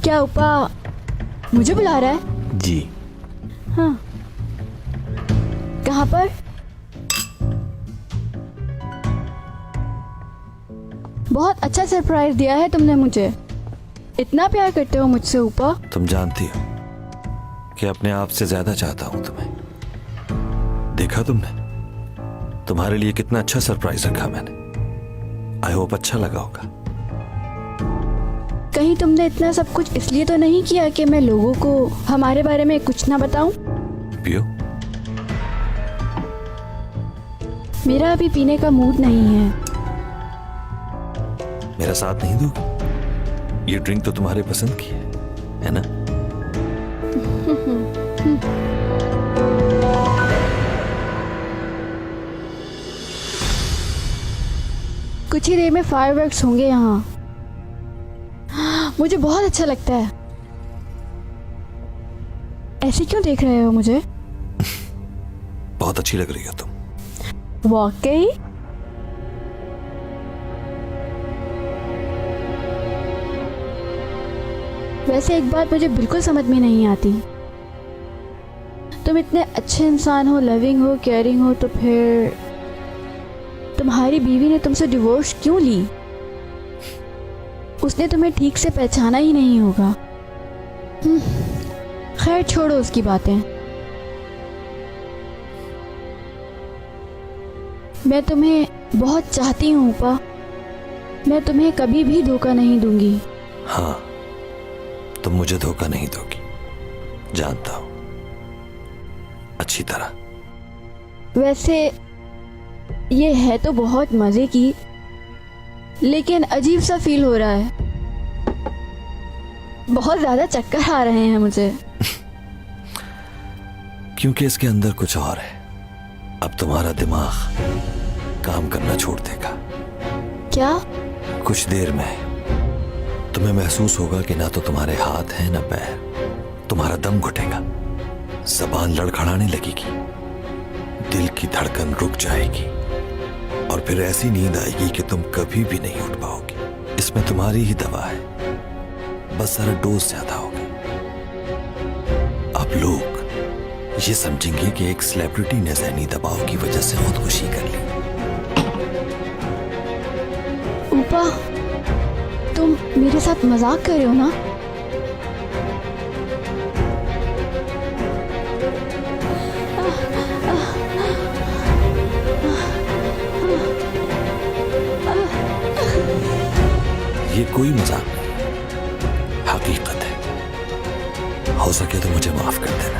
क्या उपा मुझे बुला रहा है? जी। हाँ, कहाँ पर? बहुत अच्छा सरप्राइज दिया है तुमने मुझे। इतना प्यार करते हो मुझसे उपा? तुम जानती हो कि अपने आप से ज्यादा चाहता हूं तुम्हें। देखा तुमने तुम्हारे लिए कितना अच्छा सरप्राइज रखा मैंने। आई होप अच्छा लगा होगा। कहीं तुमने इतना सब कुछ इसलिए तो नहीं किया कि मैं लोगों को हमारे बारे में कुछ ना बताऊं? पियो। मेरा अभी पीने का मूड नहीं है। मेरा साथ नहीं दोगे? ये ड्रिंक तो तुम्हारे पसंद की है ना? कुछ ही देर में फायरवर्क्स होंगे यहाँ। मुझे बहुत अच्छा लगता है। ऐसे क्यों देख रहे हो मुझे? बहुत अच्छी लग रही हो तुम। वाकई? वैसे एक बात मुझे बिल्कुल समझ में नहीं आती। तुम इतने अच्छे इंसान हो, लविंग हो, केयरिंग हो, तो फिर तुम्हारी बीवी ने तुमसे डिवोर्स क्यों ली? उसने तुम्हें ठीक से पहचाना ही नहीं होगा। खैर छोड़ो उसकी बातें। मैं तुम्हें बहुत चाहती हूँ उपा, मैं तुम्हें कभी भी धोखा नहीं दूंगी। हाँ, तुम मुझे धोखा नहीं दोगी, जानता हूं अच्छी तरह। वैसे ये है तो बहुत मजे की, लेकिन अजीब सा फील हो रहा है। बहुत ज्यादा चक्कर आ रहे हैं मुझे। क्योंकि इसके अंदर कुछ और है। अब तुम्हारा दिमाग काम करना छोड़ देगा। क्या? कुछ देर में तुम्हें महसूस होगा कि ना तो तुम्हारे हाथ हैं ना पैर। तुम्हारा दम घुटेगा, जबान लड़खड़ाने लगेगी, दिल की धड़कन रुक जाएगी और फिर ऐसी नींद आएगी कि तुम कभी भी नहीं उठ पाओगे। इसमें तुम्हारी ही दवा है, बस जरा डोज ज्यादा होगा। अब लोग ये समझेंगे कि एक सेलिब्रिटी ने ज़हनी दबाव की वजह से खुदकुशी कर ली। ऊपा, तुम मेरे साथ मजाक कर रहे हो ना? ये कोई मजाक नहीं, हकीकत है। हो सके तो मुझे माफ कर देना।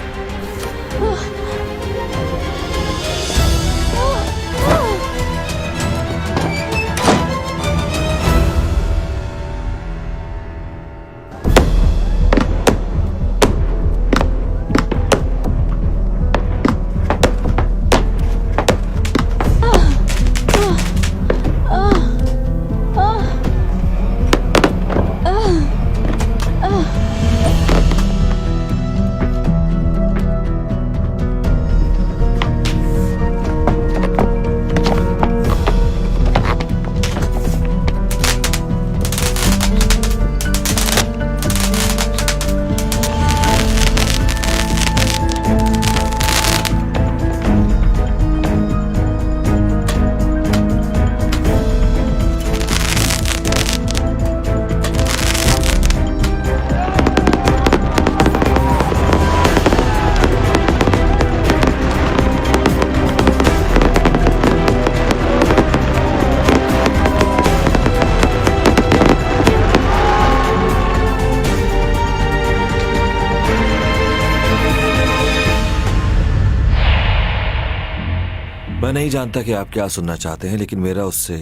मैं नहीं जानता कि आप क्या सुनना चाहते हैं, लेकिन मेरा उससे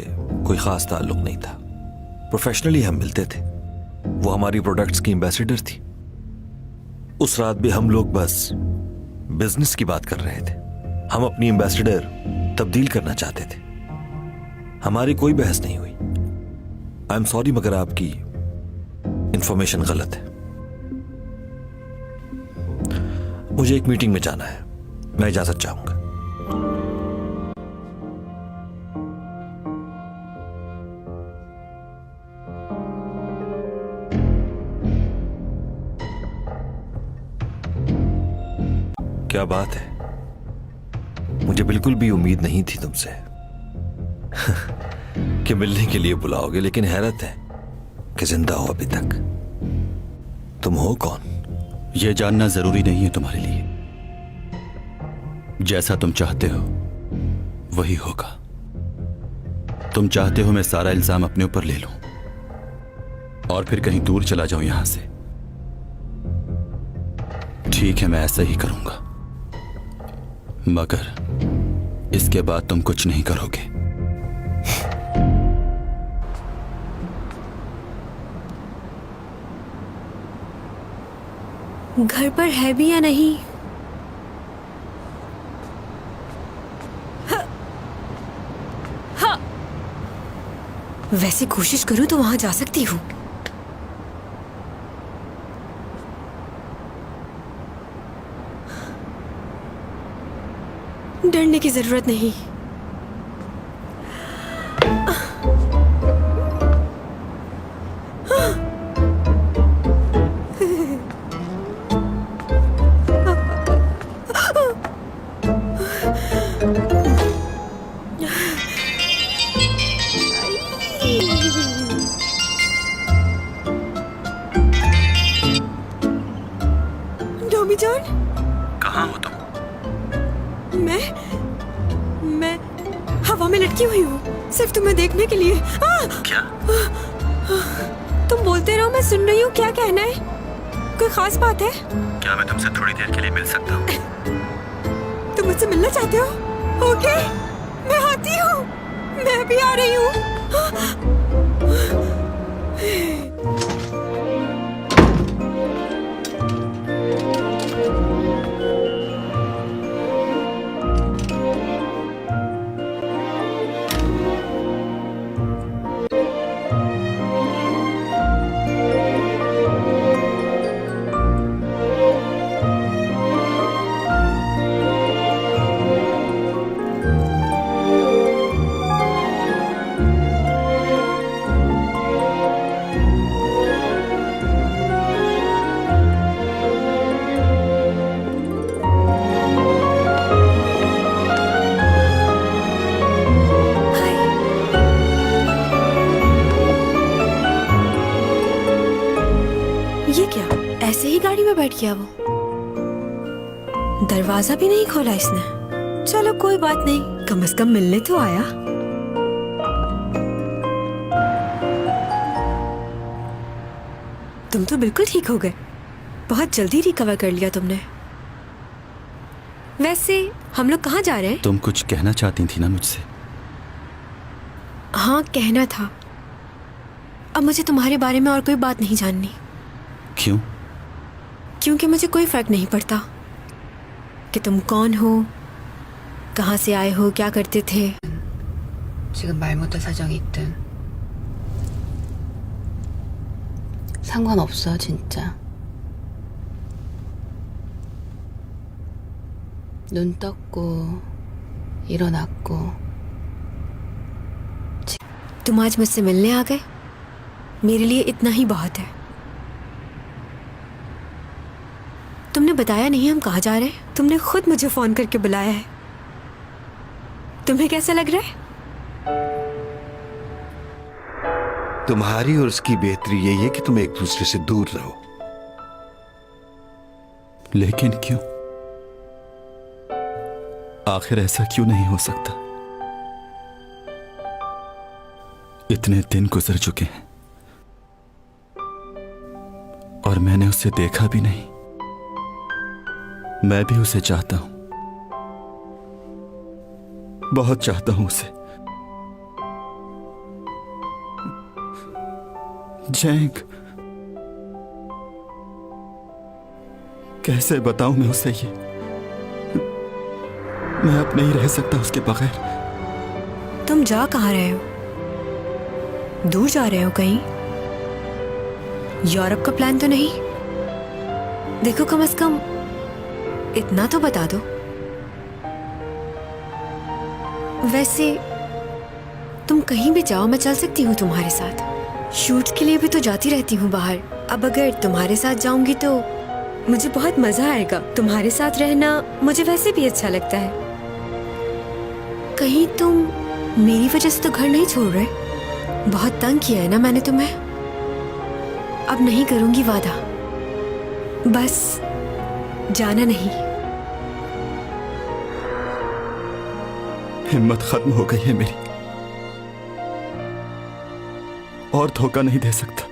कोई खास ताल्लुक नहीं था। प्रोफेशनली हम मिलते थे, वो हमारी प्रोडक्ट्स की एम्बेसडर थी। उस रात भी हम लोग बस बिजनेस की बात कर रहे थे। हम अपनी एम्बेसडर तब्दील करना चाहते थे। हमारी कोई बहस नहीं हुई। आई एम सॉरी, मगर आपकी इंफॉर्मेशन गलत है। मुझे एक मीटिंग में जाना है, मैं इजाजत चाहूंगा। क्या बात है, मुझे बिल्कुल भी उम्मीद नहीं थी तुमसे कि मिलने के लिए बुलाओगे, लेकिन हैरत है कि जिंदा हो अभी तक। तुम हो कौन? यह जानना जरूरी नहीं है तुम्हारे लिए। जैसा तुम चाहते हो वही होगा। तुम चाहते हो मैं सारा इल्जाम अपने ऊपर ले लूं और फिर कहीं दूर चला जाऊं यहां से। ठीक है, मैं ऐसा ही करूंगा, मगर इसके बाद तुम कुछ नहीं करोगे। घर पर है भी या नहीं? हाँ। वैसे कोशिश करूं तो वहां जा सकती हूँ। डरने की जरूरत नहीं। डॉमी जान, कहाँ हो तुम? मैं हवा में लटकी हुई हूँ। सिर्फ तुम्हें देखने के लिए। क्या? तुम बोलते रहो, मैं सुन रही हूँ। क्या कहना है? कोई खास बात है? क्या मैं तुमसे थोड़ी देर के लिए मिल सकता हूँ? तुम मुझसे मिलना चाहते हो? ओके, मैं आती हूँ। मैं भी आ रही हूँ। ये क्या, ऐसे ही गाड़ी में बैठ गया वो? दरवाजा भी नहीं खोला इसने। चलो कोई बात नहीं, कम से कम मिलने तो आया। तुम तो बिल्कुल ठीक हो गए। बहुत जल्दी रिकवर कर लिया तुमने। वैसे हम लोग कहाँ जा रहे हैं? तुम कुछ कहना चाहती थी ना मुझसे? हाँ, कहना था। अब मुझे तुम्हारे बारे में और कोई बात नहीं जाननी। क्यों? क्योंकि मुझे कोई फर्क नहीं पड़ता कि तुम कौन हो, कहाँ से आए हो, क्या करते थे। 지금 말 못할 사정이 있든 상관없어 진짜. 눈 떴고 일어났고. तुम आज मुझसे मिलने आ गए, मेरे लिए इतना ही बहुत है। तुमने बताया नहीं हम कहाँ जा रहे हैं। तुमने खुद मुझे फोन करके बुलाया है। तुम्हें कैसा लग रहा है? तुम्हारी और उसकी बेहतरी यही है कि तुम एक दूसरे से दूर रहो। लेकिन क्यों? आखिर ऐसा क्यों नहीं हो सकता? इतने दिन गुजर चुके हैं और मैंने उसे देखा भी नहीं। मैं भी उसे चाहता हूं, बहुत चाहता हूं उसे। जैंग, कैसे बताऊं मैं उसे ये? मैं अब नहीं रह सकता उसके बगैर। तुम जा कहाँ रहे हो? दूर जा रहे हो कहीं? यूरोप का प्लान तो नहीं? देखो, कम से कम इतना तो बता दो। वैसे तुम कहीं भी जाओ, मैं चल सकती हूँ तुम्हारे साथ। शूट के लिए भी तो जाती रहती हूँ बाहर। अब अगर तुम्हारे साथ जाऊंगी तो मुझे बहुत मजा आएगा। तुम्हारे साथ रहना मुझे वैसे भी अच्छा लगता है। कहीं तुम मेरी वजह से तो घर नहीं छोड़ रहे? बहुत तंग किया है ना मैंने तुम्हें। अब नहीं करूंगी वादा, बस जाना नहीं। हिम्मत खत्म हो गई है मेरी, और धोखा नहीं दे सकता।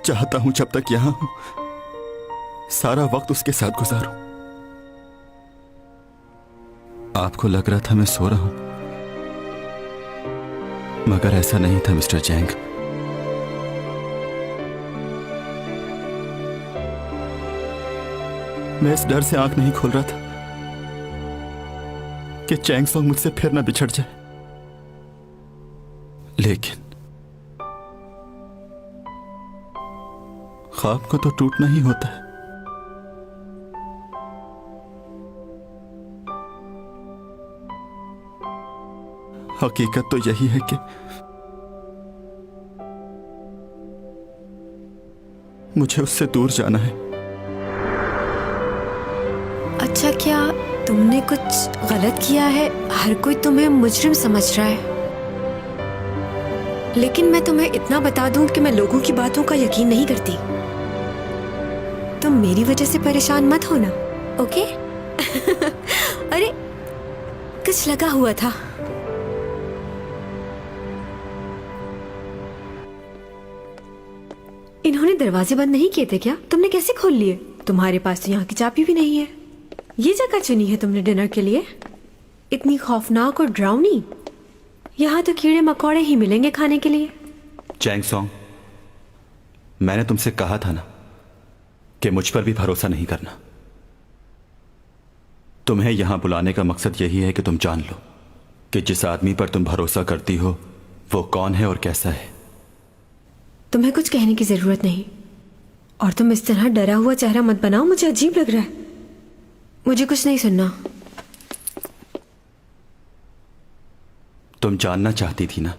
चाहता हूं जब तक यहां हूं सारा वक्त उसके साथ गुजारूं। आपको लग रहा था मैं सो रहा हूं, मगर ऐसा नहीं था मिस्टर जैंग। मैं इस डर से आंख नहीं खोल रहा था कि चैंग सॉन्ग मुझसे फिर ना बिछड़ जाए। लेकिन ख्वाब को तो टूटना ही होता है। हकीकत तो यही है कि मुझे उससे दूर जाना है। अच्छा, क्या तुमने कुछ गलत किया है? हर कोई तुम्हें मुजरिम समझ रहा है, लेकिन मैं तुम्हें इतना बता दूं कि मैं लोगों की बातों का यकीन नहीं करती। तुम मेरी वजह से परेशान मत होना, ओके? अरे कुछ लगा हुआ था। इन्होंने दरवाजे बंद नहीं किए थे क्या? तुमने कैसे खोल लिए? तुम्हारे पास तो यहाँ की चाबी भी नहीं है। ये जगह चुनी है तुमने डिनर के लिए? इतनी खौफनाक और ड्राउनी। यहाँ तो कीड़े मकोड़े ही मिलेंगे खाने के लिए। चैंग सॉन्ग, मैंने तुमसे कहा था ना कि मुझ पर भी भरोसा नहीं करना। तुम्हें यहां बुलाने का मकसद यही है कि तुम जान लो कि जिस आदमी पर तुम भरोसा करती हो वो कौन है और कैसा है। तुम्हें कुछ कहने की जरूरत नहीं, और तुम इस तरह डरा हुआ चेहरा मत बनाओ, मुझे अजीब लग रहा है। मुझे कुछ नहीं सुनना। तुम जानना चाहती थी ना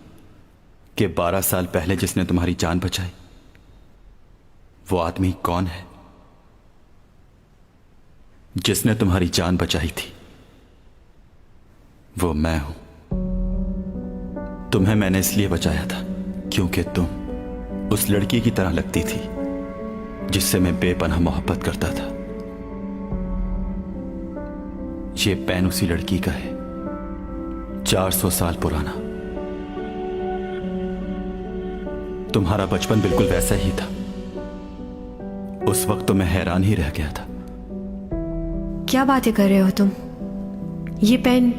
कि 12 साल पहले जिसने तुम्हारी जान बचाई वो आदमी कौन है? जिसने तुम्हारी जान बचाई थी वो मैं हूं। तुम्हें मैंने इसलिए बचाया था क्योंकि तुम उस लड़की की तरह लगती थी जिससे मैं बेपनाह मोहब्बत करता था। ये पेन उसी लड़की का है, 400 साल पुराना। तुम्हारा बचपन बिल्कुल वैसा ही था। उस वक्त तो मैं हैरान ही रह गया था। क्या बातें कर रहे हो तुम? ये पेन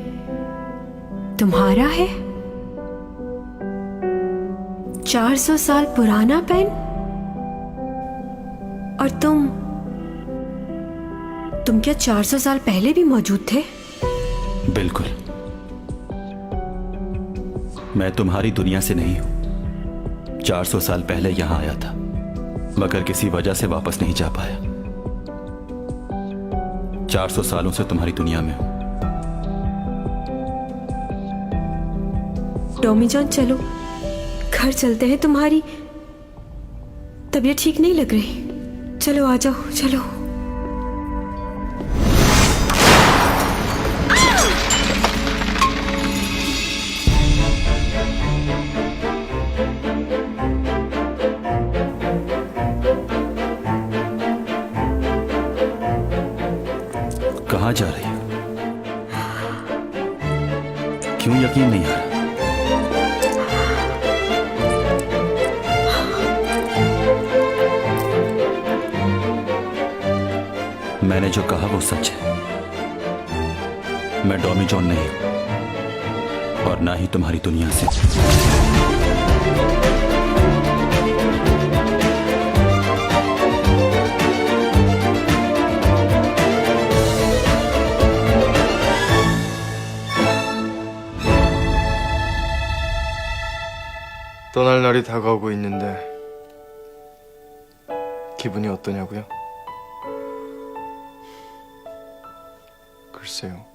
तुम्हारा है? 400 साल पुराना पेन? और तुम क्या 400 साल पहले भी मौजूद थे? बिल्कुल। मैं तुम्हारी दुनिया से नहीं हूं। 400 साल पहले यहां आया था मगर किसी वजह से वापस नहीं जा पाया। 400 सालों से तुम्हारी दुनिया में हूं। टॉमी जॉन चलो घर चलते हैं। तुम्हारी तबीयत ठीक नहीं लग रही। चलो आ जाओ, चलो। कहां जा रही हो? क्यों यकीन नहीं आ रहा? मैंने जो कहा वो सच है। मैं डॉमी जॉन नहीं हूं और ना ही तुम्हारी दुनिया से। 떠날 날이 다가오고 있는데 기분이 어떠냐고요? 글쎄요.